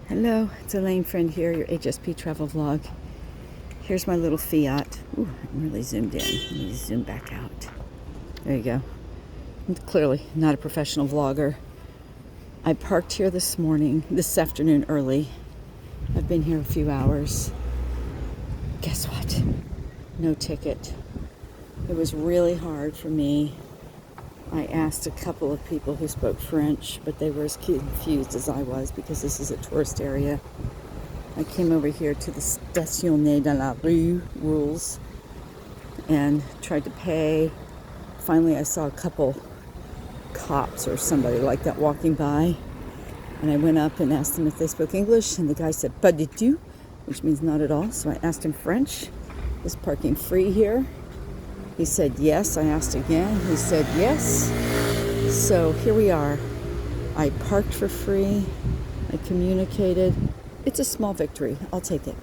Hello, it's Alane, Freund here, your HSP Travel vlog. Here's my little Fiat. Ooh, I'm really zoomed in. Let me zoom back out. There you go. I'm clearly not a professional vlogger. I parked here this afternoon early. I've been here a few hours. Guess what? No ticket. It was really hard for me. I asked a couple of people who spoke French, but they were as confused as I was because this is a tourist area. I came over here to the stationner dans la rue rules and tried to pay. Finally, I saw a couple cops or somebody like that walking by, and I went up and asked them if they spoke English, and the guy said pas du tout, which means not at all. So I asked him French. Is parking free here? He said yes. I asked again. He said yes. So here we are. I parked for free. I communicated. It's a small victory. I'll take it.